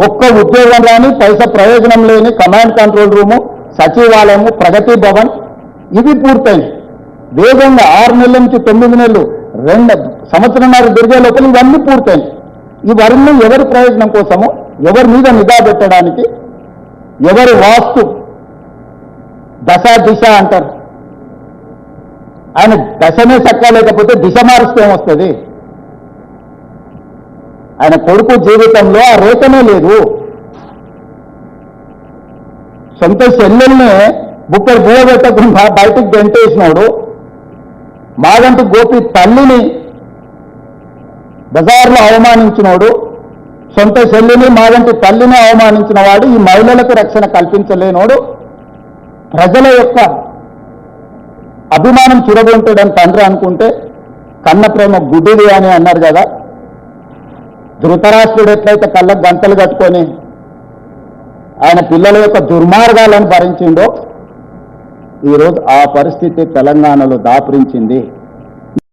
ఒక్క ఉద్యోగం రాని పైసా ప్రయోజనం లేని కమాండ్ కంట్రోల్ రూము, సచివాలయము, ప్రగతి భవన్ ఇవి పూర్తయింది. వేగంగా 6 నెలల నుంచి 9 నెలలు 2 సంవత్సరాలు తిరిగే లోపల ఇవన్నీ పూర్తయింది. ఇవన్నీ ఎవరి ప్రయోజనం కోసము, ఎవరి మీద నిఘా పెట్టడానికి, ఎవరి వాస్తు దశ దిశ అంటారు. ఆయన దశనే చక్కా లేకపోతే దిశ మారుస్తే ఏమొస్తుంది? ఆయన కొడుకు జీవితంలో ఆ రేఖనే లేదు. సొంత చెల్లెల్నే బుక్కలు బువ్వబెట్టకుండా బయటకు గంటేసినాడు. మాగంటి గోపి తల్లిని బజార్లో అవమానించినోడు, సొంత చెల్లిని మాగంటి తల్లిని అవమానించిన వాడు, ఈ మహిళలకు రక్షణ కల్పించలేనోడు, ప్రజల యొక్క అభిమానం చురగొంటాడని తండ్రి అనుకుంటే కన్న ప్రేమ గుడ్డిది అని అన్నారు కదా. ధృతరాష్ట్రుడు ఎట్లయితే కళ్ళకు గంటలు కట్టుకొని ఆయన పిల్లల యొక్క దుర్మార్గాలను భరించిండో ఈరోజు ఆ పరిస్థితి తెలంగాణలో దాపురించింది.